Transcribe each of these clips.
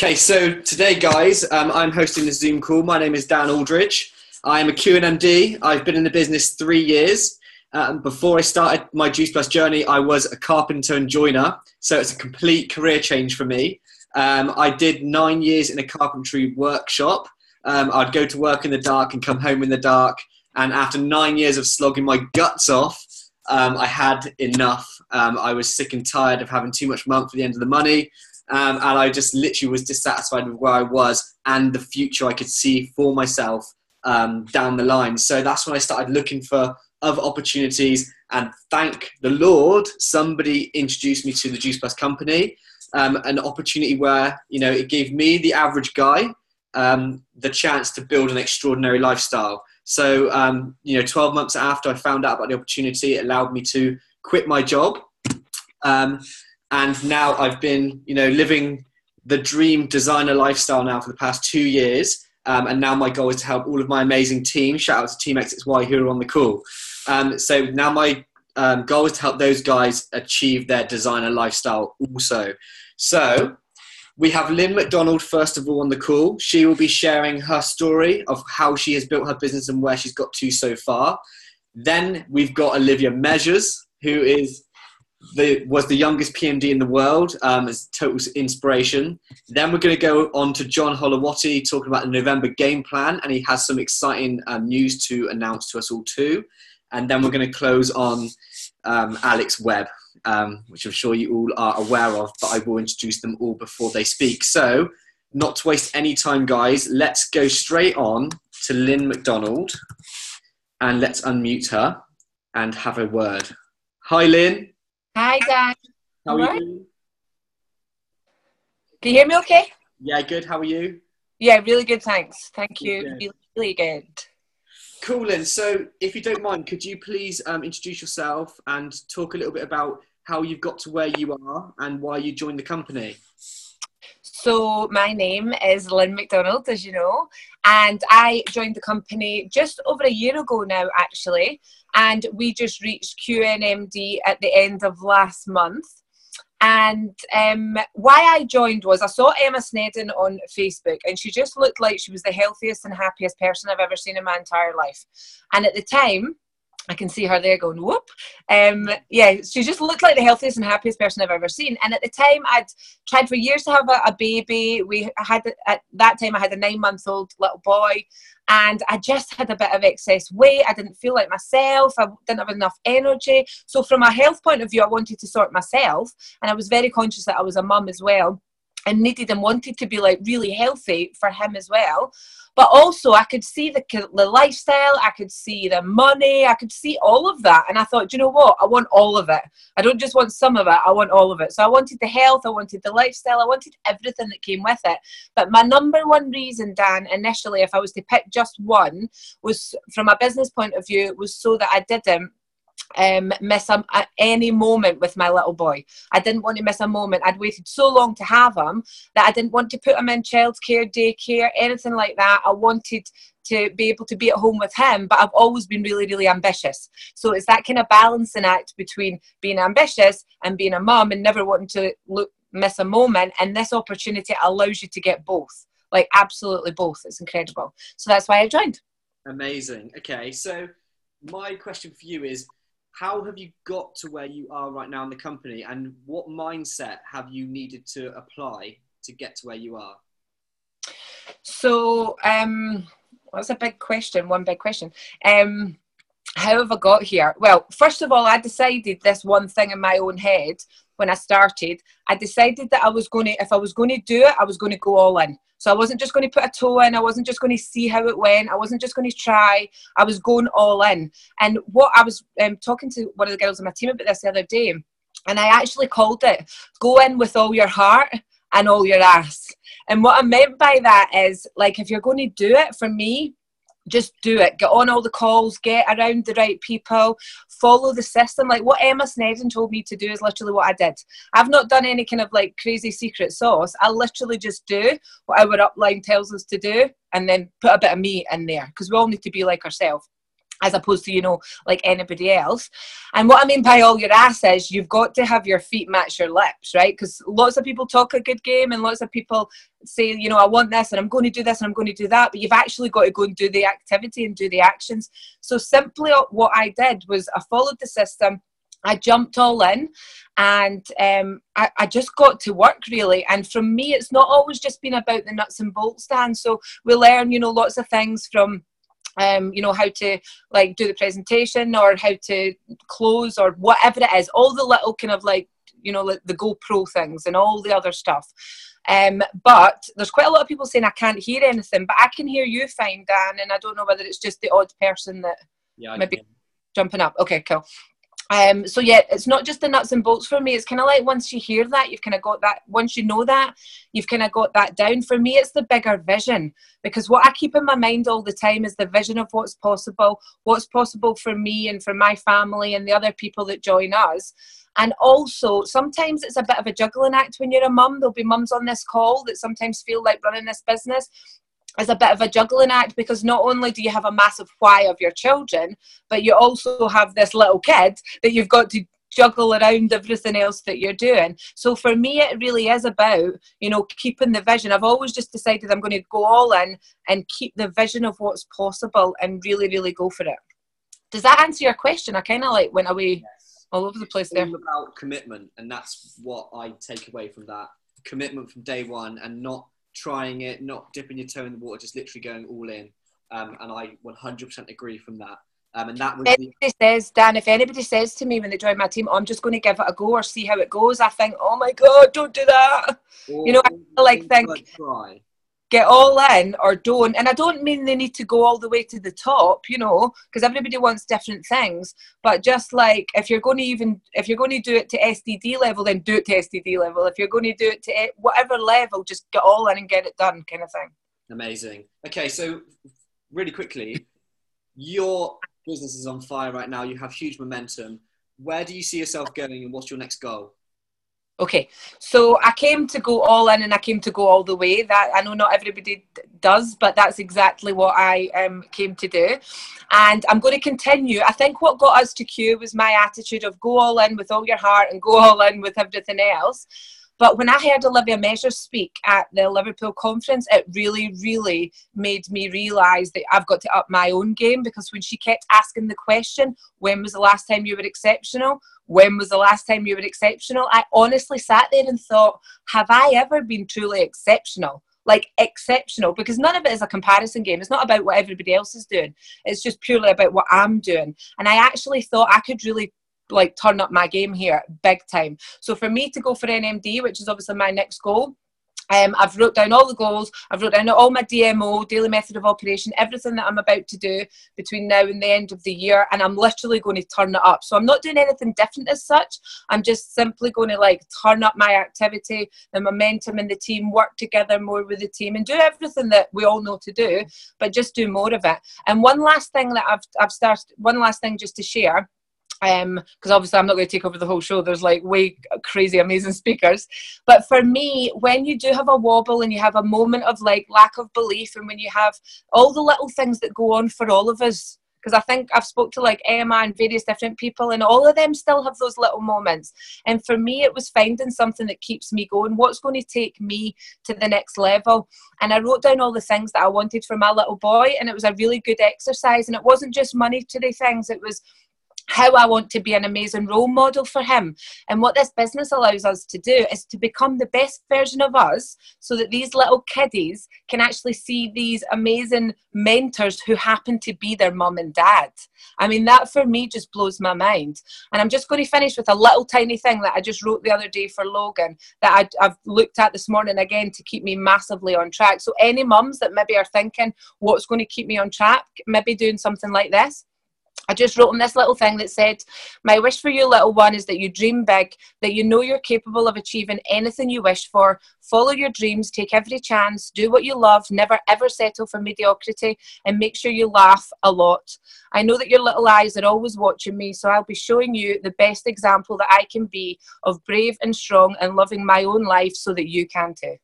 Okay, so today, guys, I'm hosting this Zoom call. My name is Dan Aldridge. I am a QNMD. I've been in the business 3 years. Before I started my Juice Plus journey, I was a carpenter and joiner, so it's a complete career change for me. I did 9 years in a carpentry workshop. I'd go to work in the dark and come home in the dark, and after 9 years of slogging my guts off, I had enough. I was sick and tired of having too much month for the end of the money. And I just literally was dissatisfied with where I was and the future I could see for myself down the line. So that's when I started looking for other opportunities, and thank the Lord, somebody introduced me to the Juice Plus company, an opportunity where, you know, it gave me, the average guy, the chance to build an extraordinary lifestyle. So, 12 months after I found out about the opportunity, it allowed me to quit my job. And now I've been, living the dream designer lifestyle now for the past 2 years. And now my goal is to help all of my amazing team. Shout out to Team XXY who are on the call. So now my goal is to help those guys achieve their designer lifestyle also. So we have Lynne Macdonald, first of all, on the call. She will be sharing her story of how she has built her business and where she's got to so far. Then we've got Olivia Measures, who was the youngest PMD in the world, as total inspiration. Then we're going to go on to John Holowaty, talking about the November game plan, and he has some exciting news to announce to us all too. And then we're going to close on Alex Webb, which I'm sure you all are aware of, but I will introduce them all before they speak. So, not to waste any time, guys, let's go straight on to Lynne Macdonald, and let's unmute her and have a word. Hi, Lynne. Hi, Dan. How are you doing? Can you hear me okay? Yeah, good. How are you? Yeah, really good, thanks. Thank you. Good. Really, really good. Cool, Lynne. So if you don't mind, could you please introduce yourself and talk a little bit about how you've got to where you are and why you joined the company? So my name is Lynne Macdonald, as you know, and I joined the company just over a year ago now, actually, and we just reached QNMD at the end of last month. And why I joined was I saw Emma Snedden on Facebook, and she just looked like she was the healthiest and happiest person I've ever seen in my entire life. And at the time, I can see her there going, whoop. She just looked like the healthiest and happiest person I've ever seen. And at the time, I'd tried for years to have a baby. At that time, I had a 9-month-old little boy, and I just had a bit of excess weight. I didn't feel like myself. I didn't have enough energy. So from a health point of view, I wanted to sort myself. And I was very conscious that I was a mum as well, and needed and wanted to be like really healthy for him as well. But also I could see the lifestyle, I could see the money, I could see all of that. And I thought, you know what? I want all of it. I don't just want some of it, I want all of it. So I wanted the health, I wanted the lifestyle, I wanted everything that came with it. But my number one reason, Dan, initially, if I was to pick just one, was from a business point of view, was so that I didn't miss any moment with my little boy. I didn't want to miss a moment. I'd waited so long to have him that I didn't want to put him in childcare, daycare, anything like that. I wanted to be able to be at home with him, but I've always been really, really ambitious. So it's that kind of balancing act between being ambitious and being a mum and never wanting to miss a moment. And this opportunity allows you to get both, like absolutely both. It's incredible. So that's why I joined. Amazing. Okay, so my question for you is, how have you got to where you are right now in the company, and what mindset have you needed to apply to get to where you are? So that's a big question, one big question. How have I got here? Well, first of all, I decided this one thing in my own head when I started. I decided that if I was going to do it, I was going to go all in. So I wasn't just going to put a toe in. I wasn't just going to see how it went. I wasn't just going to try. I was going all in. And what I was talking to one of the girls on my team about this the other day, and I actually called it, go in with all your heart and all your ass. And what I meant by that is, like, if you're going to do it, for me, just do it. Get on all the calls, get around the right people, follow the system. Like what Emma Snedden told me to do is literally what I did. I've not done any kind of like crazy secret sauce. I literally just do what our upline tells us to do and then put a bit of me in there, because we all need to be like ourselves. as opposed to, you know, like anybody else. And what I mean by all your ass is you've got to have your feet match your lips, right? Because lots of people talk a good game and lots of people say, you know, I want this and I'm going to do this and I'm going to do that, but you've actually got to go and do the activity and do the actions. So simply what I did was I followed the system. I jumped all in, and I just got to work, really. And for me, it's not always just been about the nuts and bolts, Dan. So we learn, you know, lots of things from, you know, how to like do the presentation or how to close or whatever it is, all the little kind of like, you know, like the GoPro things and all the other stuff. But there's quite a lot of people saying I can't hear anything, but I can hear you fine, Dan, and I don't know whether it's just the odd person that maybe jumping up. Okay, cool. So yeah, it's not just the nuts and bolts for me. It's kind of like once you hear that, you've kind of got that, once you know that, you've kind of got that down. For me, it's the bigger vision, because what I keep in my mind all the time is the vision of what's possible for me and for my family and the other people that join us. And also, sometimes it's a bit of a juggling act when you're a mum. There'll be mums on this call that sometimes feel like running this business is a bit of a juggling act, because not only do you have a massive why of your children, but you also have this little kid that you've got to juggle around everything else that you're doing. So for me, it really is about, you know, keeping the vision. I've always just decided I'm going to go all in and keep the vision of what's possible and really, really go for it. Does that answer your question? I kind of like went away all over the place there. It's all about commitment, and that's what I take away from that. Commitment from day one, and not trying it, not dipping your toe in the water, just literally going all in. And I 100% agree from that. And that was Dan, if anybody says to me when they join my team, oh, I'm just going to give it a go or see how it goes, I think, oh my God, don't do that. You know, I like think, try. Get all in or don't. And I don't mean they need to go all the way to the top, you know, because everybody wants different things. But just like, if you're going to do it to SDD level, then do it to SDD level. If you're going to do it to whatever level, just get all in and get it done, kind of thing. Amazing. Okay, so really quickly, your business is on fire right now. You have huge momentum. Where do you see yourself going, and what's your next goal? Okay, so I came to go all in and I came to go all the way. That I know not everybody does, but that's exactly what I came to do. And I'm going to continue. I think what got us to Q was my attitude of go all in with all your heart and go all in with everything else. But when I heard Olivia Measures speak at the Liverpool conference, it really, really made me realise that I've got to up my own game, because when she kept asking the question, when was the last time you were exceptional? When was the last time you were exceptional? I honestly sat there and thought, have I ever been truly exceptional? Like exceptional, because none of it is a comparison game. It's not about what everybody else is doing. It's just purely about what I'm doing. And I actually thought I could really like turn up my game here big time. So for me to go for NMD, which is obviously my next goal, I've wrote down all the goals. I've wrote down all my DMO, daily method of operation, everything that I'm about to do between now and the end of the year, and I'm literally going to turn it up. So I'm not doing anything different as such. I'm just simply going to like turn up my activity, the momentum in the team, work together more with the team, and do everything that we all know to do, but just do more of it. And one last thing that I've started, one last thing just to share, because obviously I'm not going to take over the whole show. There's like way crazy, amazing speakers. But for me, when you do have a wobble and you have a moment of like lack of belief, and when you have all the little things that go on for all of us, because I think I've spoke to like Emma and various different people, and all of them still have those little moments. And for me, it was finding something that keeps me going. What's going to take me to the next level? And I wrote down all the things that I wanted for my little boy, and it was a really good exercise. And it wasn't just monetary things. It was how I want to be an amazing role model for him. And what this business allows us to do is to become the best version of us, so that these little kiddies can actually see these amazing mentors who happen to be their mum and dad. I mean, that for me just blows my mind. And I'm just going to finish with a little tiny thing that I just wrote the other day for Logan that I've looked at this morning again to keep me massively on track. So any mums that maybe are thinking, what's going to keep me on track, maybe doing something like this. I just wrote in this little thing that said, my wish for you, little one, is that you dream big, that you know you're capable of achieving anything you wish for, follow your dreams, take every chance, do what you love, never ever settle for mediocrity, and make sure you laugh a lot. I know that your little eyes are always watching me, so I'll be showing you the best example that I can be of brave and strong and loving my own life, so that you can too.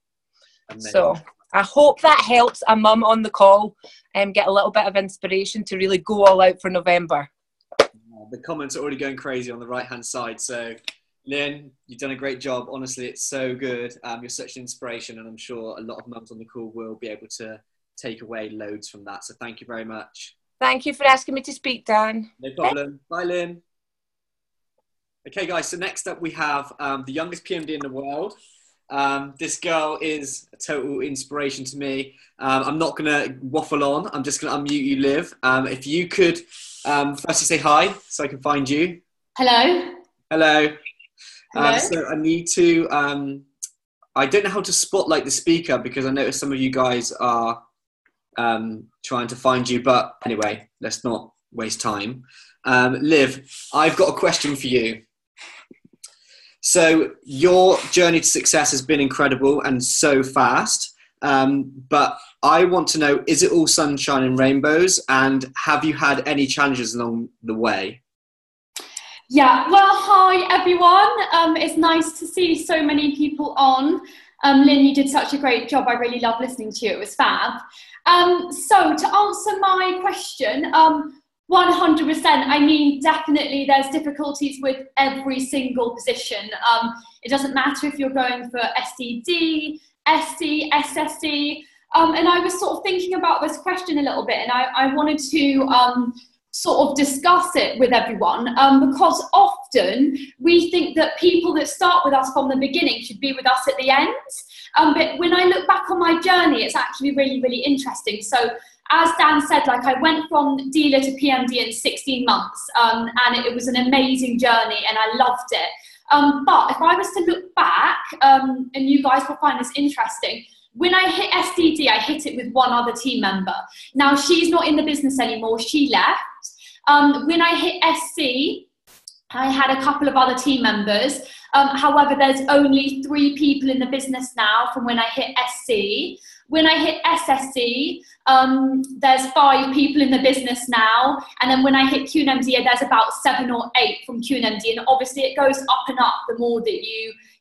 Amazing. So I hope that helps a mum on the call get a little bit of inspiration to really go all out for November. The comments are already going crazy on the right-hand side. So, Lynne, you've done a great job. Honestly, it's so good. You're such an inspiration, and I'm sure a lot of mums on the call will be able to take away loads from that. So thank you very much. Thank you for asking me to speak, Dan. No problem. Bye, Lynne. Okay, guys, so next up we have the youngest PMD in the world. This girl is a total inspiration to me. I'm not going to waffle on. I'm just going to unmute you, Liv. If you could firstly say hi so I can find you. Hello. Hello. Hello. So I need to, I don't know how to spotlight the speaker because I noticed some of you guys are trying to find you. But anyway, let's not waste time. Liv, I've got a question for you. So your journey to success has been incredible and so fast. But I want to know, is it all sunshine and rainbows? And have you had any challenges along the way? Yeah, well, hi everyone. It's nice to see so many people on. Lynne, you did such a great job. I really love listening to you. It was fab. So to answer my question, 100%. I mean, definitely there's difficulties with every single position. It doesn't matter if you're going for SED, SC, SSC. And I was sort of thinking about this question a little bit, and I wanted to sort of discuss it with everyone, because often we think that people that start with us from the beginning should be with us at the end. But when I look back on my journey, it's actually really, really interesting. So as Dan said, like I went from dealer to PMD in 16 months, and it was an amazing journey and I loved it. But if I was to look back, and you guys will find this interesting, when I hit SDD, I hit it with one other team member. Now she's not in the business anymore, she left. When I hit SC, I had a couple of other team members. However, there's only 3 people in the business now from when I hit SC. When I hit SSC, there's 5 people in the business now. And then when I hit QNMD, there's about 7 or 8 from QNMD. And obviously it goes up and up the more that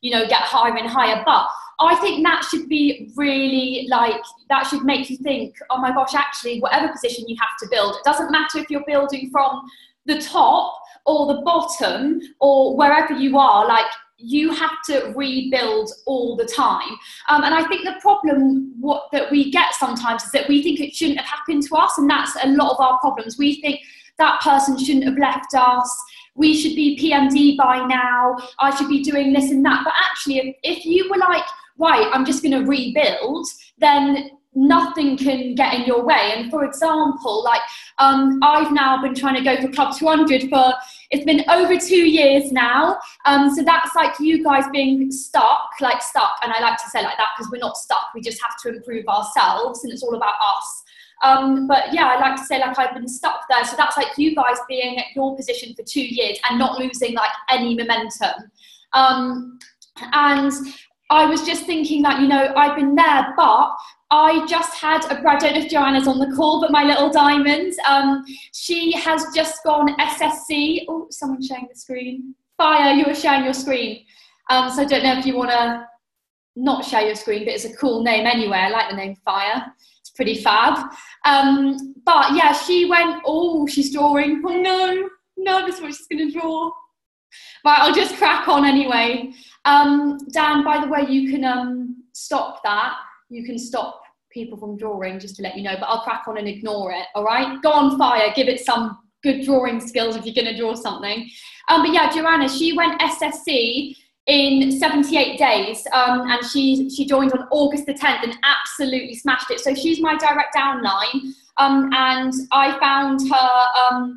you know, get higher and higher. But I think that should be really like, that should make you think, oh my gosh, actually, whatever position you have to build, it doesn't matter if you're building from the top or the bottom or wherever you are, like, you have to rebuild all the time. And I think the problem that we get sometimes is that we think it shouldn't have happened to us, and that's a lot of our problems. We think that person shouldn't have left us, we should be PMD by now, I should be doing this and that. But actually, if you were like, right, I'm just going to rebuild, then nothing can get in your way. And for example, like I've now been trying to go for Club 200 for, it's been over 2 years now. So that's like you guys being stuck. And I like to say like that because we're not stuck. We just have to improve ourselves and it's all about us. But yeah, I like to say like I've been stuck there. So that's like you guys being at your position for 2 years and not losing like any momentum. And I was just thinking that, you know, I've been there, but I just had I don't know if Joanna's on the call, but my little diamond, she has just gone SSC. Oh, someone's sharing the screen. Fire, you were sharing your screen. So I don't know if you want to not share your screen, but it's a cool name anyway. I like the name Fire. It's pretty fab. But yeah, she went, oh, she's drawing. Oh no, nervous what she's going to draw. Right, I'll just crack on anyway. Dan, by the way, you can stop that. You can stop people from drawing, just to let you know, but I'll crack on and ignore it, all right? Go on Fire, give it some good drawing skills if you're going to draw something. But yeah, Joanna, she went SSC in 78 days, and she joined on August the 10th and absolutely smashed it. So she's my direct downline, and I found her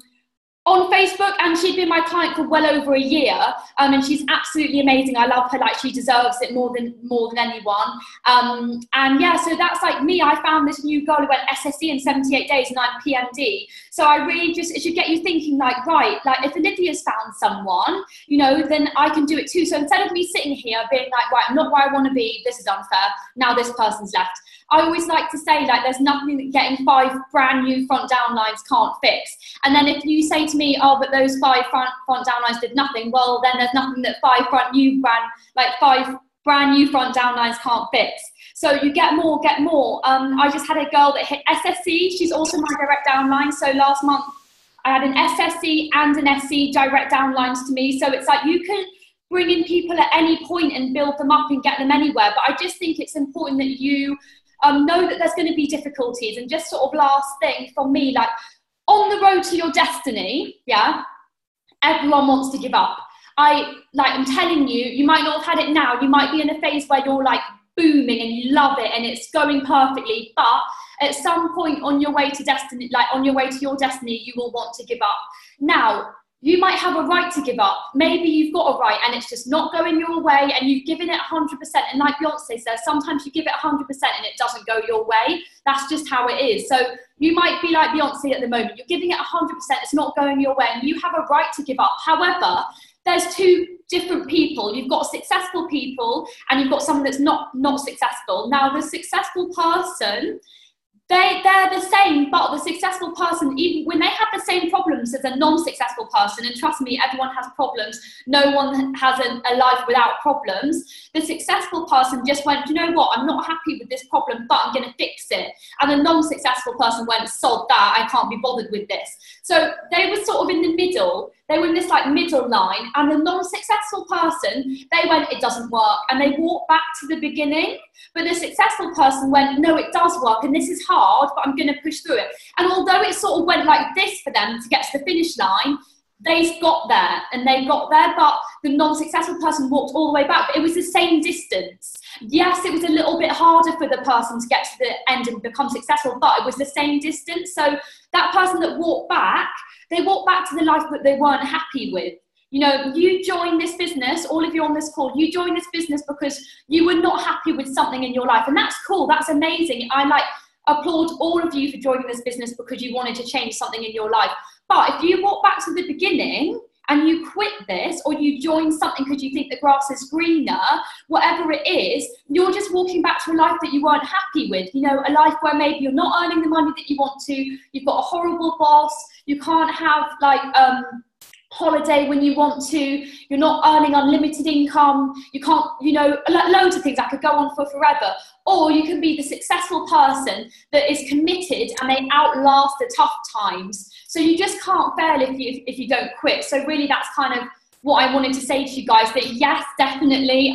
on Facebook, and she'd been my client for well over a year, and she's absolutely amazing. I love her, like she deserves it more than anyone. And yeah, so that's like me. I found this new girl who went SSC in 78 days and I'm PMD. So I really just, it should get you thinking like, right, like if Olivia's found someone, you know, then I can do it too. So instead of me sitting here being like, right, I'm not where I want to be, this is unfair, now this person's left. I always like to say like there's nothing that getting 5 brand new front down lines can't fix. And then if you say to me, oh, but those 5 front down lines did nothing, well then there's nothing that 5 brand new front down lines can't fix. So you get more, get more. I just had a girl that hit SSC. She's also my direct downline. So last month I had an SSC and an SC direct downlines to me. So it's like you can bring in people at any point and build them up and get them anywhere. But I just think it's important that you know that there's going to be difficulties. And just sort of last thing from me, like on the road to your destiny, yeah, everyone wants to give up. I'm telling you, you might not have had it now. You might be in a phase where you're like booming and you love it and it's going perfectly. But at some point on your way to destiny, like on your way to your destiny, you will want to give up. Now, you might have a right to give up. Maybe you've got a right and it's just not going your way and you've given it 100%. And like Beyonce says, sometimes you give it 100% and it doesn't go your way. That's just how it is. So you might be like Beyonce at the moment. You're giving it 100%. It's not going your way and you have a right to give up. However, there's two different people. You've got successful people and you've got someone that's not successful. Now, the successful person, they're the same, but the successful person, even when they have the same problems as a non-successful person, and trust me, everyone has problems, no one has a life without problems, the successful person just went, you know what, I'm not happy with this problem, but I'm going to fix it. And the non-successful person went, sod that, I can't be bothered with this. So they were sort of in the middle. They were in this like middle line, and the non-successful person, they went, it doesn't work, and they walked back to the beginning. But the successful person went, no, it does work, and this is hard, but I'm going to push through it. And although it sort of went like this for them to get to the finish line, they got there, and they got there, but the non-successful person walked all the way back. But it was the same distance. Yes, it was a little bit harder for the person to get to the end and become successful, but it was the same distance. So that person that walked back, they walked back to the life that they weren't happy with. You know, you joined this business, all of you on this call, you joined this business because you were not happy with something in your life. And that's cool, that's amazing. I applaud all of you for joining this business because you wanted to change something in your life. But if you walk back to the beginning and you quit this, or you join something because you think the grass is greener, whatever it is, you're just walking back to a life that you weren't happy with. You know, a life where maybe you're not earning the money that you want to, you've got a horrible boss, you can't have holiday when you want to, you're not earning unlimited income, you can't, you know, loads of things. I could go on for forever. Or you can be the successful person that is committed and they outlast the tough times. So you just can't fail if you don't quit. So really that's kind of what I wanted to say to you guys, that yes, definitely,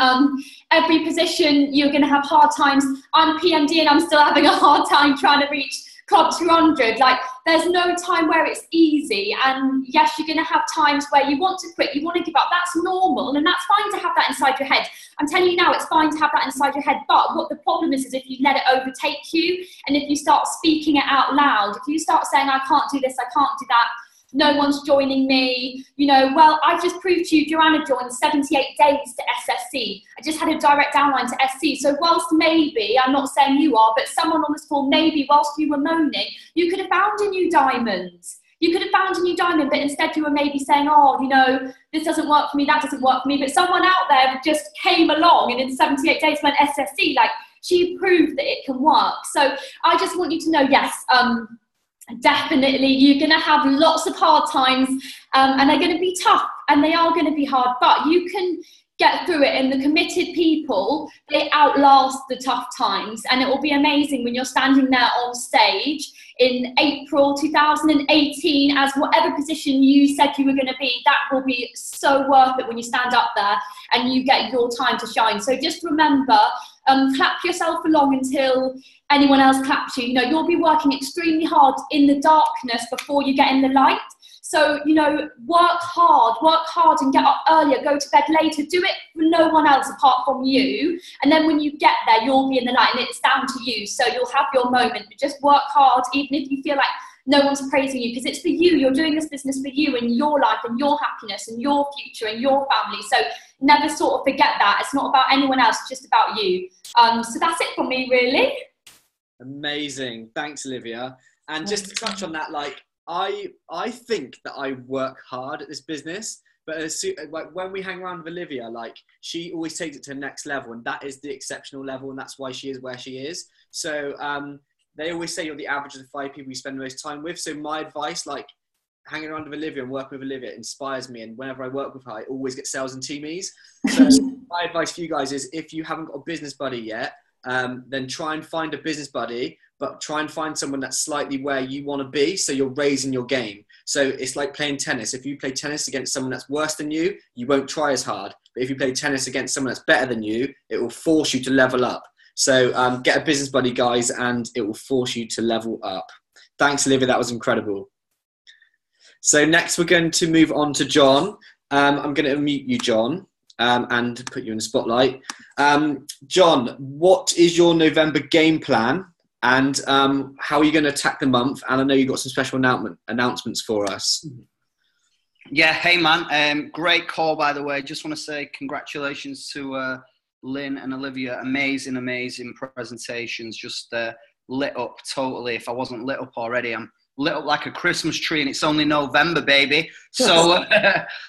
every position you're going to have hard times. I'm PMD and I'm still having a hard time trying to reach Club 200. Like, there's no time where it's easy, and yes, you're going to have times where you want to quit, you want to give up. That's normal, and that's fine to have that inside your head. I'm telling you now, it's fine to have that inside your head, but what the problem is if you let it overtake you, and if you start speaking it out loud, if you start saying, I can't do this, I can't do that, no one's joining me, you know, well, I've just proved to you, Joanna joined 78 days to SSC. I just had a direct downline to SC. So whilst maybe, I'm not saying you are, but someone on this call, maybe whilst you were moaning, you could have found a new diamond. You could have found a new diamond, but instead you were maybe saying, oh, you know, this doesn't work for me, that doesn't work for me. But someone out there just came along and in 78 days went SSC, like, she proved that it can work. So I just want you to know, yes, definitely, you're going to have lots of hard times, and they're going to be tough, and they are going to be hard, but you can get through it, and the committed people, they outlast the tough times, and it will be amazing when you're standing there on stage in April 2018 as whatever position you said you were going to be. That will be so worth it when you stand up there and you get your time to shine. So just remember, clap yourself along until anyone else claps you. You know, you'll be working extremely hard in the darkness before you get in the light. So, you know, work hard and get up earlier, go to bed later, do it for no one else apart from you. And then when you get there, you'll be in the light and it's down to you. So you'll have your moment, but just work hard, even if you feel like no one's praising you, because it's for you. You're doing this business for you and your life and your happiness and your future and your family. So never sort of forget that. It's not about anyone else, it's just about you. So that's it from me, really. Amazing. Thanks, Olivia. And just to touch on that, like, I think that I work hard at this business, but like when we hang around with Olivia, like, she always takes it to the next level, and that is the exceptional level, and that's why she is where she is. So they always say you're the average of the 5 people you spend the most time with. So my advice, like, hanging around with Olivia and working with Olivia inspires me, and whenever I work with her, I always get sales and teamies. So my advice for you guys is, if you haven't got a business buddy yet, then try and find a business buddy, but try and find someone that's slightly where you want to be, so you're raising your game. So it's like playing tennis. If you play tennis against someone that's worse than you won't try as hard. But if you play tennis against someone that's better than you, it will force you to level up. So get a business buddy, guys, and it will force you to level up. Thanks, Olivia. That was incredible. So next we're going to move on to John. I'm going to unmute you, John, and put you in the spotlight. John, what is your November game plan? And how are you going to attack the month? And I know you've got some special announcements for us. Yeah, hey man, great call, by the way. Just want to say congratulations to Lynne and Olivia. Amazing presentations. Just lit up totally. If I wasn't lit up already, I'm lit up like a Christmas tree, and it's only November, baby. So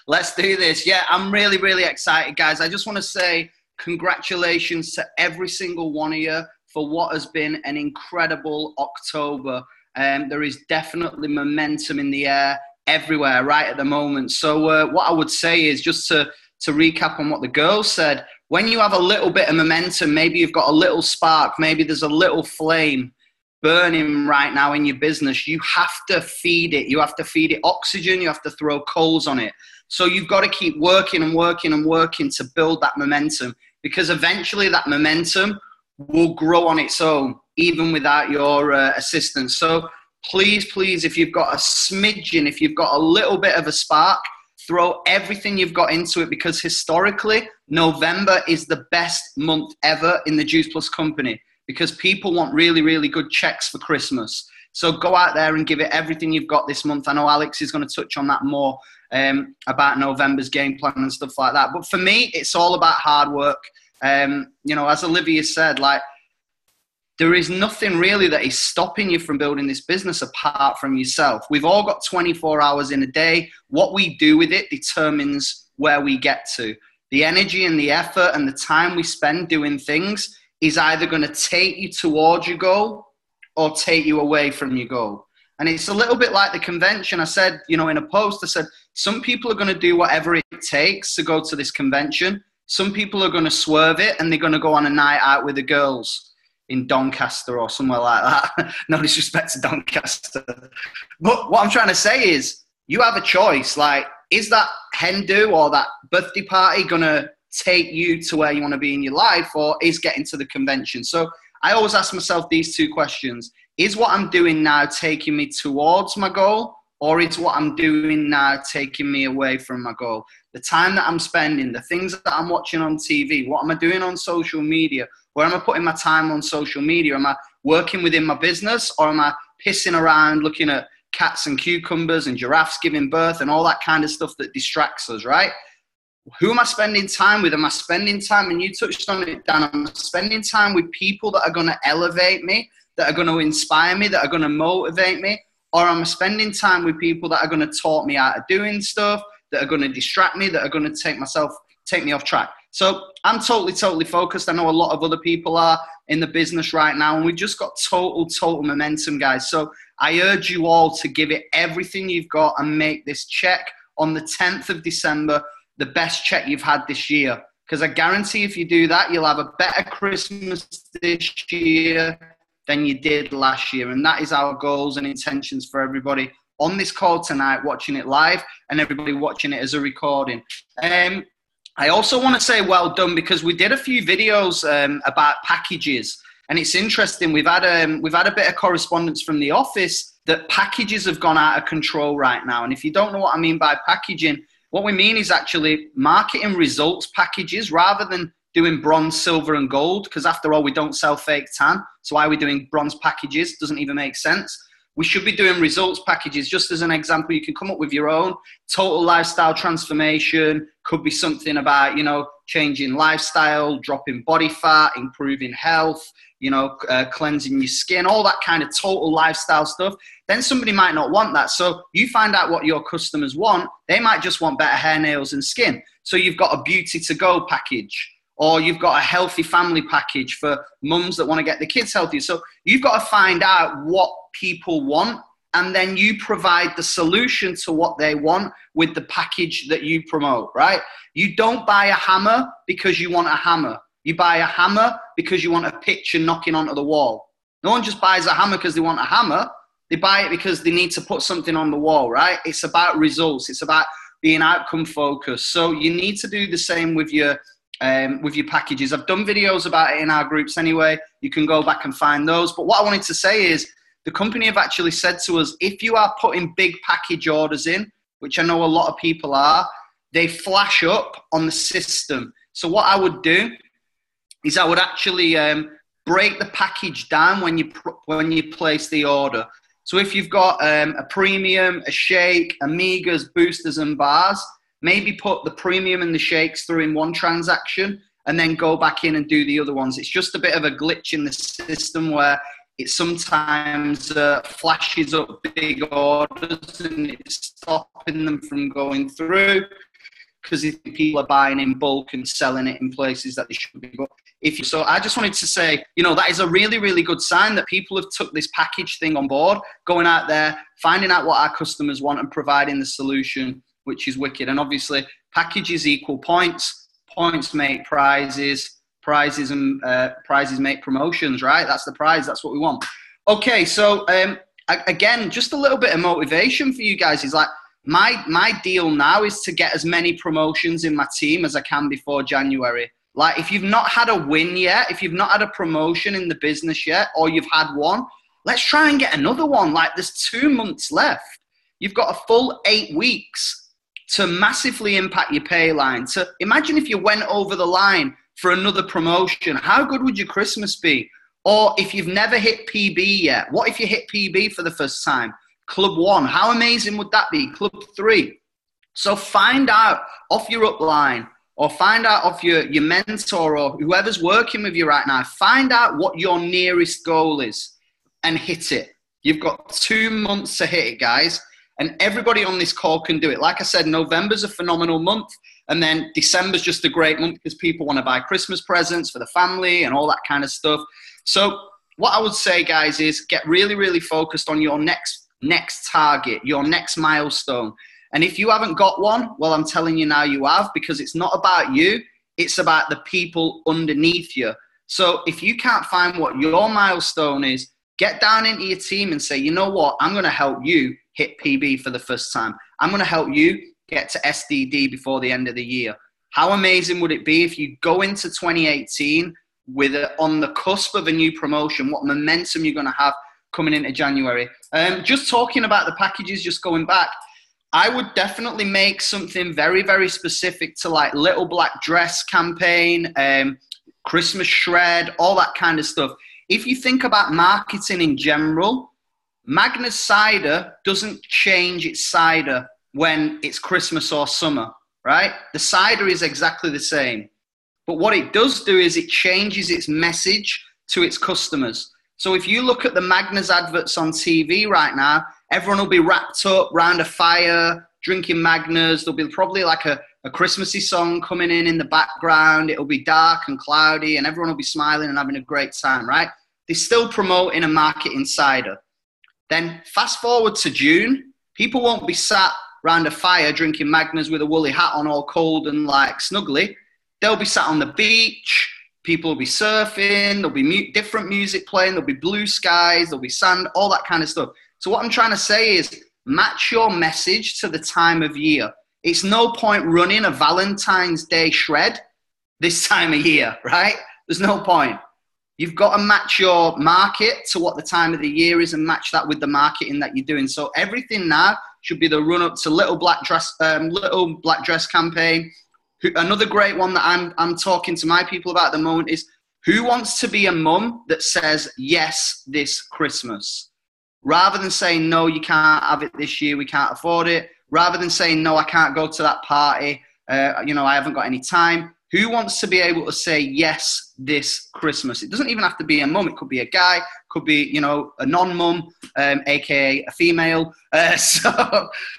let's do this. Yeah, I'm really excited, guys. I just want to say congratulations to every single one of you for what has been an incredible October. There is definitely momentum in the air everywhere right at the moment. So what I would say is, just to recap on what the girls said, when you have a little bit of momentum, maybe you've got a little spark, maybe there's a little flame burning right now in your business, you have to feed it. You have to feed it oxygen. You have to throw coals on it. So you've got to keep working to build that momentum, because eventually that momentum will grow on its own, even without your assistance. So please, if you've got a smidgen, if you've got a little bit of a spark, throw everything you've got into it, because historically, November is the best month ever in the Juice Plus company, because people want really good checks for Christmas. So go out there and give it everything you've got this month. I know Alex is going to touch on that more, about November's game plan and stuff like that. But for me, it's all about hard work. As Olivia said, like, there is nothing really that is stopping you from building this business apart from yourself. We've all got 24 hours in a day. What we do with it determines where we get to. The energy and the effort and the time we spend doing things is either going to take you towards your goal or take you away from your goal. And it's a little bit like the convention. I said, in a post, I said, some people are going to do whatever it takes to go to this convention. Some people are going to swerve it and they're going to go on a night out with the girls in Doncaster or somewhere like that. No disrespect to Doncaster. But what I'm trying to say is, you have a choice. Like, is that hen do or that birthday party going to take you to where you want to be in your life, or is getting to the convention? So I always ask myself these two questions. Is what I'm doing now taking me towards my goal, or is what I'm doing now taking me away from my goal? The time that I'm spending, the things that I'm watching on TV, what am I doing on social media? Where am I putting my time on social media? Am I working within my business, or am I pissing around looking at cats and cucumbers and giraffes giving birth and all that kind of stuff that distracts us, right? Who am I spending time with? Am I spending time, and you touched on it, Dan, I'm spending time with people that are going to elevate me, that are going to inspire me, that are going to motivate me? Or am I spending time with people that are going to talk me out of doing stuff, that are going to distract me, that are going to take me off track? So I'm totally focused. I know a lot of other people are in the business right now, and we've just got total momentum, guys. So I urge you all to give it everything you've got and make this check on the 10th of December the best check you've had this year. Because I guarantee if you do that, you'll have a better Christmas this year than you did last year. And that is our goals and intentions for everybody on this call tonight, watching it live, and everybody watching it as a recording. I also want to say well done, because we did a few videos about packages. And it's interesting, we've had a bit of correspondence from the office that packages have gone out of control right now. And if you don't know what I mean by packaging, what we mean is actually marketing results packages rather than doing bronze, silver, and gold, because after all, we don't sell fake tan. So why are we doing bronze packages? Doesn't even make sense. We should be doing results packages. Just as an example, you can come up with your own total lifestyle transformation. Could be something about, changing lifestyle, dropping body fat, improving health, cleansing your skin, all that kind of total lifestyle stuff. Then somebody might not want that. So you find out what your customers want. They might just want better hair, nails, and skin. So you've got a beauty to go package, or you've got a healthy family package for mums that want to get the kids healthy. So you've got to find out what people want, and then you provide the solution to what they want with the package that you promote, right? You don't buy a hammer because you want a hammer. You buy a hammer because you want a picture knocking onto the wall. No one just buys a hammer because they want a hammer. They buy it because they need to put something on the wall, right? It's about results. It's about being outcome focused. So you need to do the same with your packages. I've done videos about it in our groups anyway. You can go back and find those. But what I wanted to say is the company have actually said to us, if you are putting big package orders in, which I know a lot of people are, they flash up on the system. So what I would do is I would actually break the package down when you place the order. So if you've got a premium, a shake, omegas, boosters and bars, maybe put the premium and the shakes through in one transaction and then go back in and do the other ones. It's just a bit of a glitch in the system where it sometimes flashes up big orders and it's stopping them from going through because if people are buying in bulk and selling it in places that they should be. But so I just wanted to say, that is a really, really good sign that people have took this package thing on board, going out there, finding out what our customers want and providing the solution, which is wicked. And obviously, packages equal points. Points make prizes. Prizes and prizes make promotions, right? That's the prize. That's what we want. Okay, so again, just a little bit of motivation for you guys is like my deal now is to get as many promotions in my team as I can before January. Like if you've not had a win yet, if you've not had a promotion in the business yet, or you've had one, let's try and get another one. Like there's 2 months left. You've got a full 8 weeks to massively impact your pay line. So imagine if you went over the line for another promotion. How good would your Christmas be? Or if you've never hit PB yet, what if you hit PB for the first time? Club 1, how amazing would that be? Club 3. So find out off your upline or find out off your mentor or whoever's working with you right now, find out what your nearest goal is and hit it. You've got 2 months to hit it, guys. And everybody on this call can do it. Like I said, November's a phenomenal month. And then December's just a great month because people want to buy Christmas presents for the family and all that kind of stuff. So what I would say, guys, is get really, really focused on your next target, your next milestone. And if you haven't got one, well, I'm telling you now you have, because it's not about you. It's about the people underneath you. So if you can't find what your milestone is, get down into your team and say, you know what? I'm going to help you hit PB for the first time. I'm going to help you get to SDD before the end of the year. How amazing would it be if you go into 2018 with on the cusp of a new promotion, what momentum you're going to have coming into January. Just talking about the packages, just going back, I would definitely make something very, very specific to like Little Black Dress campaign, Christmas shred, all that kind of stuff. If you think about marketing in general, Magnus cider doesn't change its cider when it's Christmas or summer, right? The cider is exactly the same. But what it does do is it changes its message to its customers. So if you look at the Magnus adverts on TV right now, everyone will be wrapped up round a fire, drinking Magnus. There'll be probably like a Christmassy song coming in the background. It'll be dark and cloudy and everyone will be smiling and having a great time, right? They're still promoting a marketing cider. Then fast forward to June, people won't be sat round a fire drinking Magnus with a woolly hat on all cold and like snuggly. They'll be sat on the beach. People will be surfing. There'll be different music playing. There'll be blue skies. There'll be sand, all that kind of stuff. So what I'm trying to say is match your message to the time of year. It's no point running a Valentine's Day shred this time of year, right? There's no point. You've got to match your market to what the time of the year is and match that with the marketing that you're doing. So everything now should be the run up to Little Black Dress campaign. Another great one that I'm talking to my people about at the moment is who wants to be a mum that says yes this Christmas? Rather than saying, no, you can't have it this year, we can't afford it. Rather than saying, no, I can't go to that party, I haven't got any time. Who wants to be able to say yes this Christmas? It doesn't even have to be a mum. It could be a guy, could be, a non-mum, aka a female.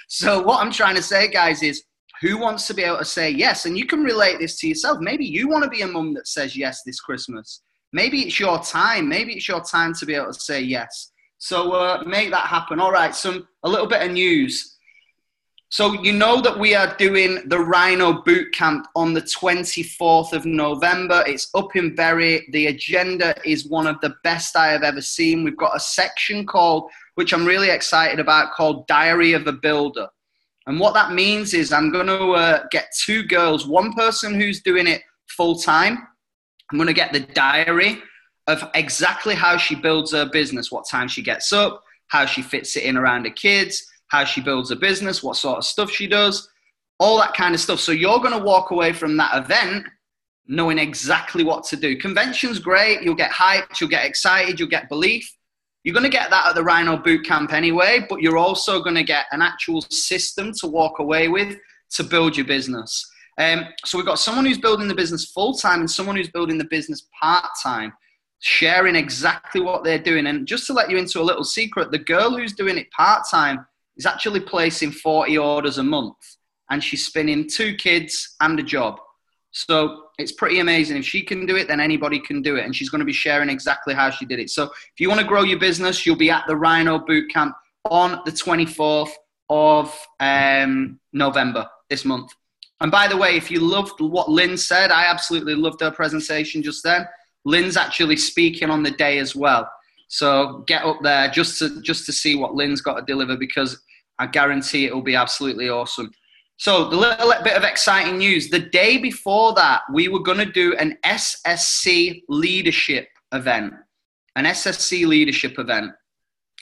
So what I'm trying to say, guys, is who wants to be able to say yes? And you can relate this to yourself. Maybe you want to be a mum that says yes this Christmas. Maybe it's your time. Maybe it's your time to be able to say yes. So make that happen. All right, a little bit of news. So you know that we are doing the Rhino Boot Camp on the 24th of November. It's up in Bury. The agenda is one of the best I have ever seen. We've got a section called, which I'm really excited about, called Diary of a Builder. And what that means is I'm going to get two girls, one person who's doing it full time. I'm going to get the diary of exactly how she builds her business, what time she gets up, how she fits it in around her kids, how she builds a business, what sort of stuff she does, all that kind of stuff. So you're going to walk away from that event knowing exactly what to do. Convention's great. You'll get hyped. You'll get excited. You'll get belief. You're going to get that at the Rhino Boot Camp anyway, but you're also going to get an actual system to walk away with to build your business. So we've got someone who's building the business full-time and someone who's building the business part-time, sharing exactly what they're doing. And just to let you into a little secret, the girl who's doing it part-time is actually placing 40 orders a month, and she's spinning 2 kids and a job. So it's pretty amazing. If she can do it, then anybody can do it. And she's going to be sharing exactly how she did it. So if you want to grow your business, you'll be at the Rhino Boot Camp on the 24th of November this month. And by the way, if you loved what Lynne said, I absolutely loved her presentation just then. Lynne's actually speaking on the day as well. So get up there just to see what Lynne's got to deliver, because I guarantee it will be absolutely awesome. So the little bit of exciting news. The day before that, we were going to do an SSC leadership event. An SSC leadership event.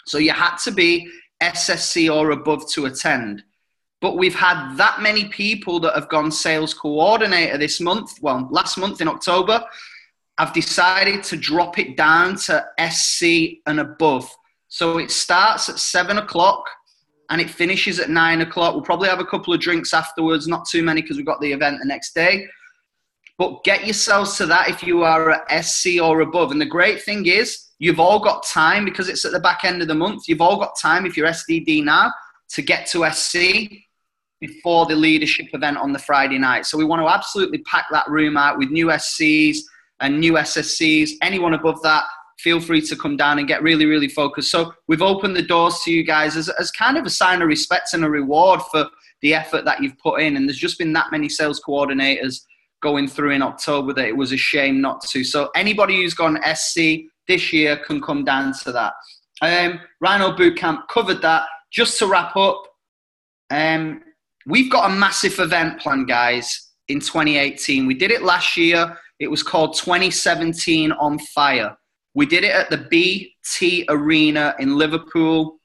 So you had to be SSC or above to attend. But we've had that many people that have gone sales coordinator this month, well, last month in October. I've decided to drop it down to SC and above. So it starts at 7 o'clock and it finishes at 9 o'clock. We'll probably have a couple of drinks afterwards, not too many because we've got the event the next day. But get yourselves to that if you are at SC or above. And the great thing is you've all got time, because it's at the back end of the month. You've all got time, if you're SDD now, to get to SC before the leadership event on the Friday night. So we want to absolutely pack that room out with new SCs and new SSCs. Anyone above that, feel free to come down and get really, really focused. So we've opened the doors to you guys as kind of a sign of respect and a reward for the effort that you've put in. And there's just been that many sales coordinators going through in October that it was a shame not to. So anybody who's gone SC this year can come down to that. Rhino Bootcamp covered that. Just to wrap up, we've got a massive event planned, guys, in 2018. We did it last year. It was called 2017 on Fire. We did it at the BT Arena in Liverpool,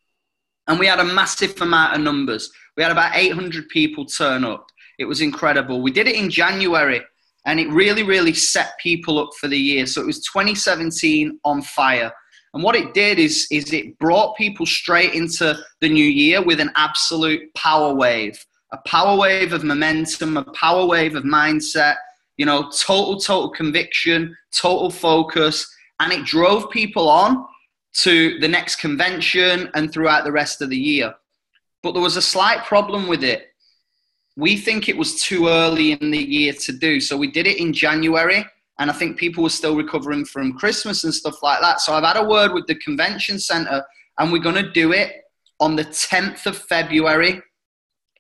and we had a massive amount of numbers. We had about 800 people turn up. It was incredible. We did it in January, and it really, really set people up for the year. So it was 2017 on Fire. And what it did is it brought people straight into the new year with an absolute power wave. A power wave of momentum, a power wave of mindset, you know, total conviction, total focus. And it drove people on to the next convention and throughout the rest of the year. But there was a slight problem with it. We think it was too early in the year to do. So we did it in January, and I think people were still recovering from Christmas and stuff like that. So I've had a word with the convention center, and we're going to do it on the 10th of February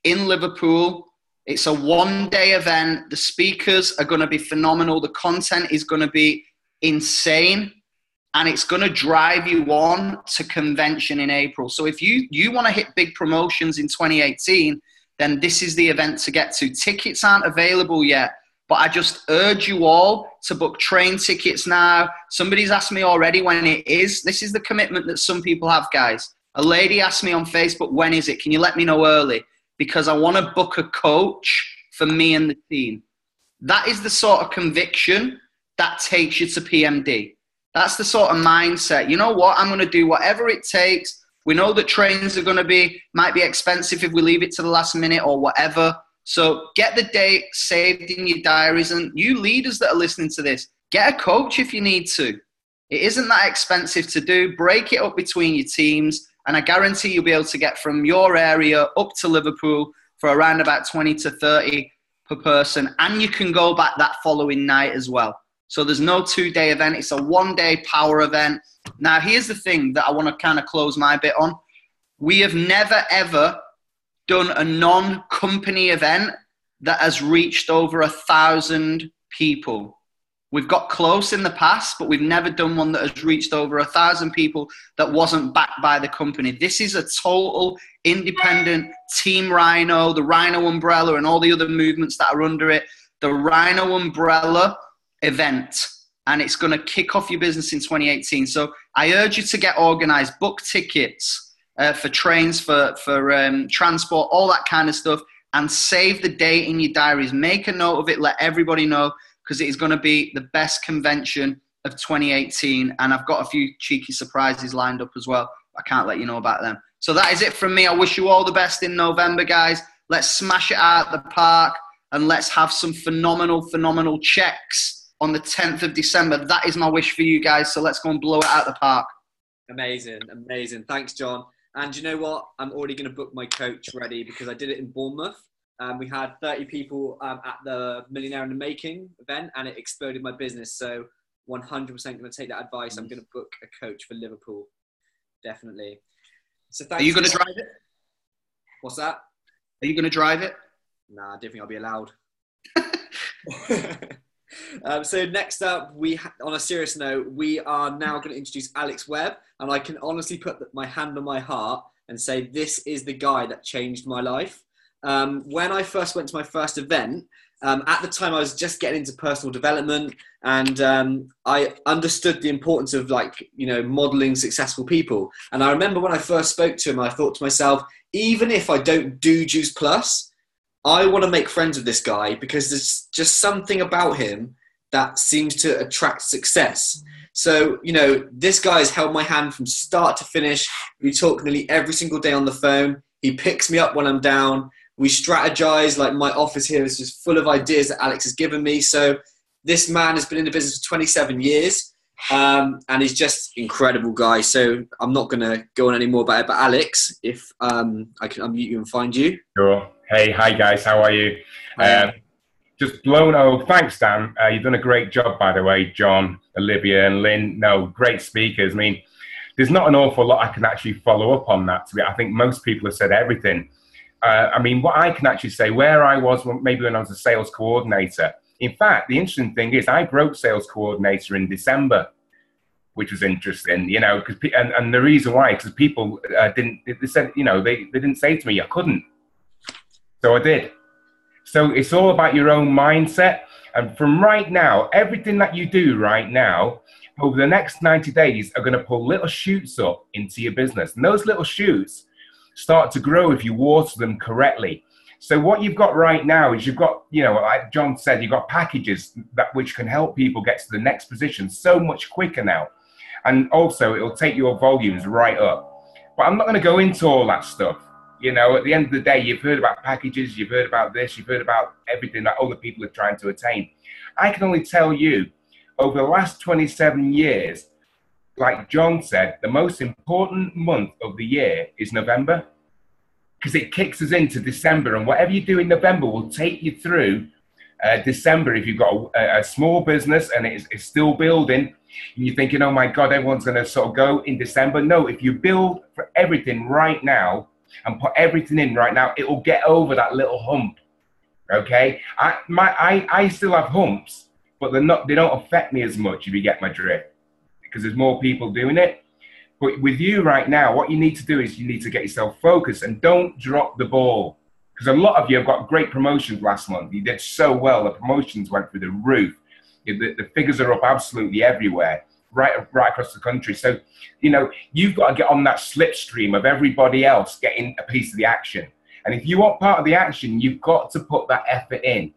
in Liverpool. It's a one-day event. The speakers are going to be phenomenal. The content is going to be insane, and it's going to drive you on to convention in April. So if you want to hit big promotions in 2018, then this is the event to get to. Tickets aren't available yet, but I just urge you all to book train tickets now. Somebody's asked me already when it is. This is the commitment that some people have, guys. A lady asked me on Facebook, when is it? Can you let me know early? Because I want to book a coach for me and the team. That is the sort of conviction that takes you to PMD. That's the sort of mindset. You know what? I'm going to do whatever it takes. We know that trains are going to might be expensive if we leave it to the last minute or whatever. So get the date saved in your diaries. And you leaders that are listening to this, get a coach if you need to. It isn't that expensive to do. Break it up between your teams. And I guarantee you'll be able to get from your area up to Liverpool for around about 20 to 30 per person. And you can go back that following night as well. So there's no 2-day event. It's a 1-day power event. Now, here's the thing that I want to kind of close my bit on. We have never, ever done a non-company event that has reached over 1,000 people. We've got close in the past, but we've never done one that has reached over 1,000 people that wasn't backed by the company. This is a total independent Team Rhino, the Rhino umbrella, and all the other movements that are under it. The Rhino umbrella event, and it's going to kick off your business in 2018. So I urge you to get organized, book tickets for trains, for transport, all that kind of stuff, and save the date in your diaries. Make a note of it, let everybody know, because it is going to be the best convention of 2018. And I've got a few cheeky surprises lined up as well. I can't let you know about them. So that is it from me. I wish you all the best in November, guys. Let's smash it out at the park, and let's have some phenomenal checks on the 10th of December. That is my wish for you guys. So let's go and blow it out the park. Amazing. Thanks, John. And you know what? I'm already going to book my coach ready, because I did it in Bournemouth. We had 30 people at the Millionaire in the Making event, and it exploded my business. So 100% going to take that advice. I'm going to book a coach for Liverpool. Definitely. So thanks. Are you going to drive it? What's that? Are you going to drive it? Nah, I don't think I'll be allowed. So next up, on a serious note, we are now going to introduce Alex Webb. And I can honestly put my hand on my heart and say this is the guy that changed my life. When I first went to my first event, at the time I was just getting into personal development, and I understood the importance of modeling successful people. And I remember when I first spoke to him, I thought to myself, even if I don't do Juice Plus, I want to make friends with this guy, because there's just something about him that seems to attract success. So, this guy has held my hand from start to finish. We talk nearly every single day on the phone. He picks me up when I'm down. We strategize. Like, my office here is just full of ideas that Alex has given me. So this man has been in the business for 27 years, and he's just incredible guy. So I'm not going to go on any more about it. But Alex, if I can unmute you and find you. Sure. Hey, hi guys. How are you? Just blown over. Thanks, Dan. You've done a great job, by the way, John, Olivia, and Lynn. No, great speakers. I mean, there's not an awful lot I can actually follow up on that. I think most people have said everything. What I can actually say, where I was maybe when I was a sales coordinator. In fact, the interesting thing is I broke sales coordinator in December, which was interesting, and the reason why, because people they said, they didn't say to me, I couldn't. So I did. So it's all about your own mindset. And from right now, everything that you do right now, over the next 90 days, are going to pull little shoots up into your business. And those little shoots start to grow if you water them correctly. So what you've got right now is you've got, like John said, you've got packages which can help people get to the next position so much quicker now. And also it'll take your volumes right up. But I'm not going to go into all that stuff. At the end of the day, you've heard about packages, you've heard about this, you've heard about everything that other people are trying to attain. I can only tell you, over the last 27 years, like John said, the most important month of the year is November, because it kicks us into December, and whatever you do in November will take you through December. If you've got a small business and it's still building, and you're thinking, oh my God, everyone's going to sort of go in December. No, if you build for everything right now, and put everything in right now, it will get over that little hump. Okay, I still have humps, but they don't affect me as much, if you get my drift, because there's more people doing it. But with you right now, what you need to do is you need to get yourself focused and don't drop the ball, because a lot of you have got great promotions last month. You did so well. The promotions went through the roof. The figures are up absolutely everywhere. Right across the country. So, you've got to get on that slipstream of everybody else getting a piece of the action. And if you want part of the action, you've got to put that effort in.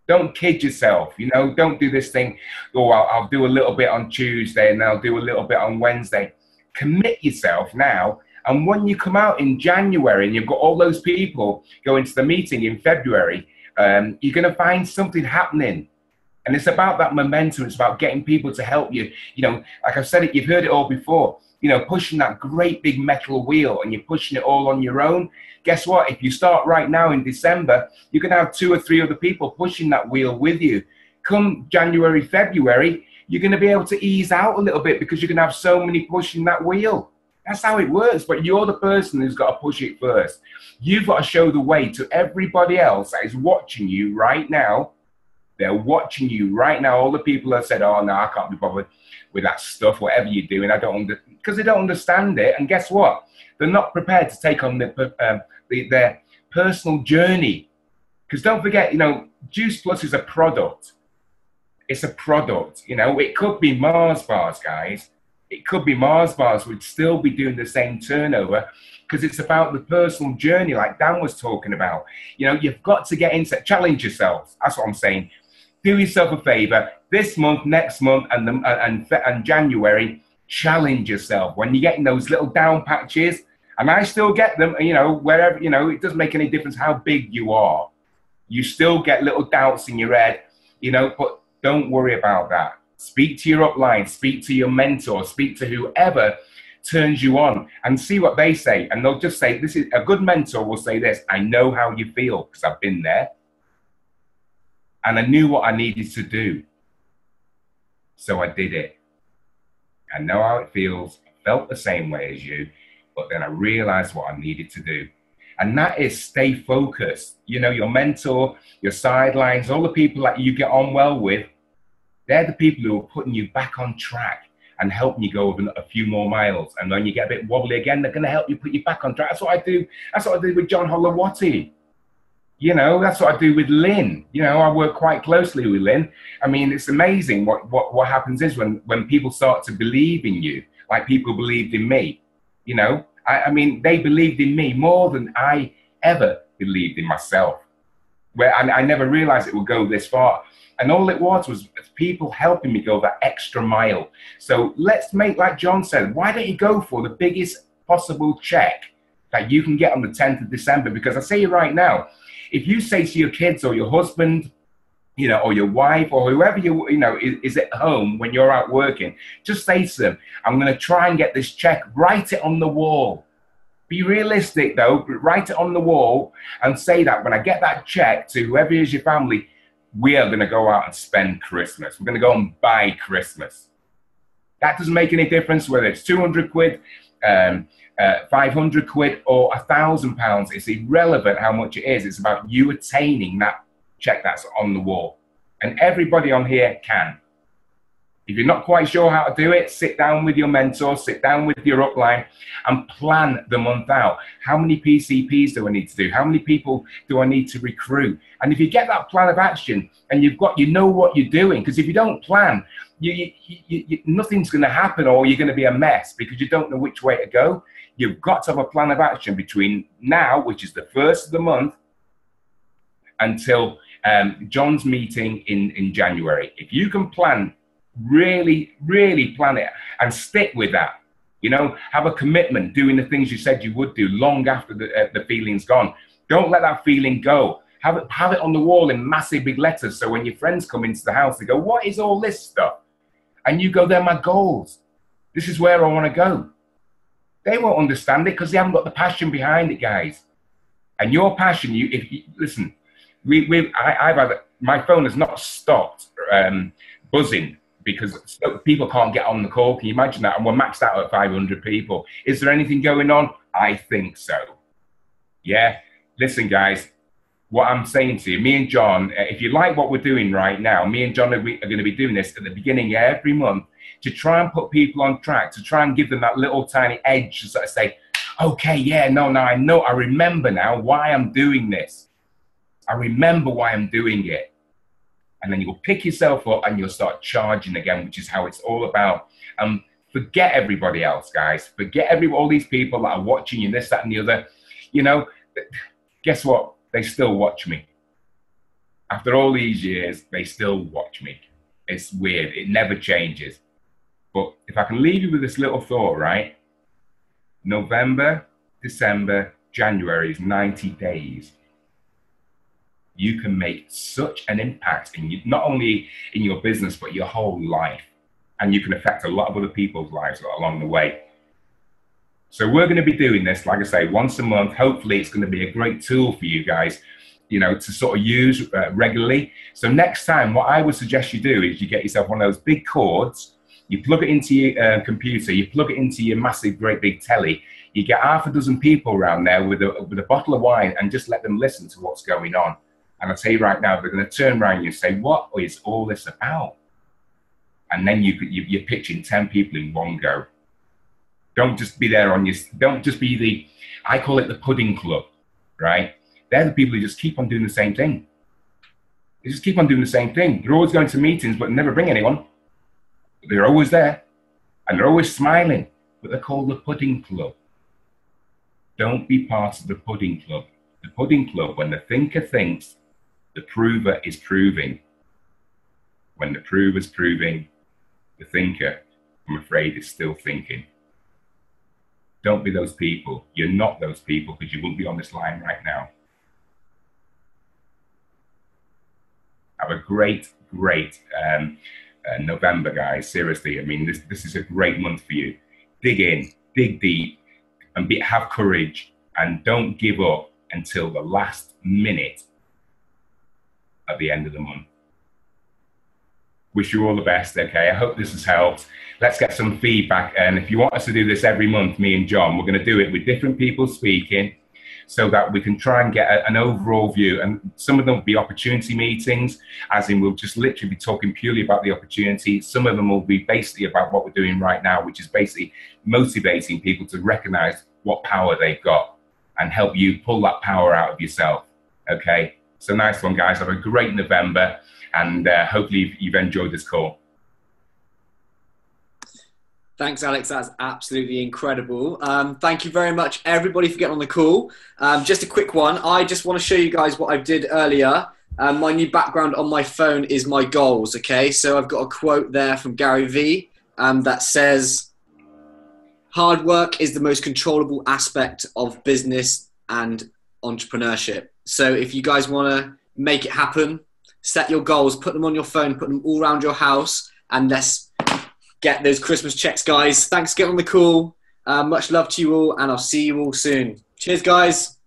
Don't kid yourself, don't do this thing, I'll do a little bit on Tuesday and then I'll do a little bit on Wednesday. Commit yourself now. And when you come out in January and you've got all those people going to the meeting in February, you're going to find something happening. And it's about that momentum. It's about getting people to help you. Like I've said it, you've heard it all before, pushing that great big metal wheel and you're pushing it all on your own. Guess what? If you start right now in December, you can have 2 or 3 other people pushing that wheel with you. Come January, February, you're going to be able to ease out a little bit because you're going to have so many pushing that wheel. That's how it works. But you're the person who's got to push it first. You've got to show the way to everybody else that is watching you right now. They're watching you right now. All the people that said, oh, no, I can't be bothered with that stuff, whatever you're doing. Because they don't understand it. And guess what? They're not prepared to take on their personal journey. Because don't forget, you know, Juice Plus is a product. It's a product. You know, it could be Mars bars, guys. It could be Mars bars. We'd still be doing the same turnover because it's about the personal journey like Dan was talking about. You know, you've got to get into challenge yourselves. That's what I'm saying. Do yourself a favor this month, next month, and January. Challenge yourself when you're getting those little down patches, and I still get them. You know, wherever, you know, it doesn't make any difference how big you are. You still get little doubts in your head. You know, but don't worry about that. Speak to your upline. Speak to your mentor. Speak to whoever turns you on, and see what they say. And they'll just say, "This is a good mentor." Will say this: "I know how you feel because I've been there." And I knew what I needed to do. So I did it. I know how it feels. I felt the same way as you, but then I realized what I needed to do. And that is stay focused. You know, your mentor, your sidelines, all the people that you get on well with, they're the people who are putting you back on track and helping you go over a few more miles. And when you get a bit wobbly again, they're going to help you put you back on track. That's what I do. That's what I did with John Holowaty. You know, that's what I do with Lynne. You know, I work quite closely with Lynne. I mean, it's amazing what happens is when people start to believe in you, like people believed in me. You know, I mean, they believed in me more than I ever believed in myself. Where I never realized it would go this far. And all it was people helping me go that extra mile. So let's make, like John said, why don't you go for the biggest possible check that you can get on the 10th of December? Because I say you right now, if you say to your kids or your husband, you know, or your wife or whoever you know is at home when you're out working, just say to them, I'm going to try and get this check, write it on the wall. Be realistic though, but write it on the wall and say that when I get that check to whoever is your family, we are going to go out and spend Christmas. We're going to go and buy Christmas. That doesn't make any difference whether it's 200 quid, 500 quid or £1,000. It's irrelevant how much it is. It's about you attaining that check that's on the wall. And everybody on here can. If you're not quite sure how to do it, sit down with your mentor, sit down with your upline and plan the month out. How many PCPs do I need to do? How many people do I need to recruit? And if you get that plan of action and you know what you're doing, because if you don't plan, nothing's going to happen or you're going to be a mess because you don't know which way to go. You've got to have a plan of action between now, which is the first of the month, until John's meeting in January. If you can plan, really plan it and stick with that. You know, have a commitment, doing the things you said you would do long after the feeling's gone. Don't let that feeling go. Have it on the wall in massive big letters so when your friends come into the house, they go, what is all this stuff? And you go, they're my goals. This is where I want to go. They won't understand it because they haven't got the passion behind it, guys. And your passion, listen, I've had, my phone has not stopped buzzing because people can't get on the call. Can you imagine that? And we're maxed out at 500 people. Is there anything going on? I think so. Yeah. Listen, guys, what I'm saying to you, me and John, if you like what we're doing right now, me and John are going to be doing this at the beginning of every month to try and put people on track, to try and give them that little tiny edge to sort of say, okay, yeah, no, I know, I remember now why I'm doing this. I remember why I'm doing it. And then you'll pick yourself up and you'll start charging again, which is how it's all about. Forget everybody else, guys. Forget all these people that are watching you, this, that, and the other. You know, guess what? They still watch me. After all these years, they still watch me. It's weird. It never changes. But if I can leave you with this little thought, right? November, December, January is 90 days. You can make such an impact not only in your business, but your whole life. And you can affect a lot of other people's lives along the way. So we're going to be doing this, like I say, once a month. Hopefully it's going to be a great tool for you guys, you know, to sort of use regularly. So next time, what I would suggest you do is you get yourself one of those big cords You plug it into your computer, you plug it into your massive, great big telly, you get half a dozen people around there with a bottle of wine and just let them listen to what's going on. And I'll tell you right now, they're going to turn around and you say, what is all this about? And then you're pitching 10 people in one go. Don't just be there don't just be I call it the pudding club, right? They're the people who just keep on doing the same thing. They just keep on doing the same thing. They're always going to meetings, but never bring anyone. They're always there, and they're always smiling, but they're called the pudding club. Don't be part of the pudding club. The pudding club, when the thinker thinks, the prover is proving. When the prover's proving, the thinker, I'm afraid, is still thinking. Don't be those people. You're not those people, because you wouldn't be on this line right now. Have a great November, guys. Seriously, I mean, this is a great month for you. Dig in, dig deep, and have courage, and don't give up until the last minute at the end of the month. Wish you all the best, okay? I hope this has helped. Let's get some feedback, and if you want us to do this every month, me and John, we're going to do it with different people speaking, so that we can try and get an overall view. And some of them will be opportunity meetings, as in we'll just literally be talking purely about the opportunity. Some of them will be basically about what we're doing right now, which is basically motivating people to recognize what power they've got and help you pull that power out of yourself. Okay, so nice one, guys. Have a great November, and hopefully you've enjoyed this call. Thanks, Alex. That's absolutely incredible. Thank you very much, everybody, for getting on the call. Just a quick one. I just want to show you guys what I did earlier. My new background on my phone is my goals, okay? So I've got a quote there from Gary Vee that says, hard work is the most controllable aspect of business and entrepreneurship. So if you guys want to make it happen, set your goals, put them on your phone, put them all around your house, and let's get those Christmas checks, guys. Thanks for getting on the call. Much love to you all, and I'll see you all soon. Cheers, guys.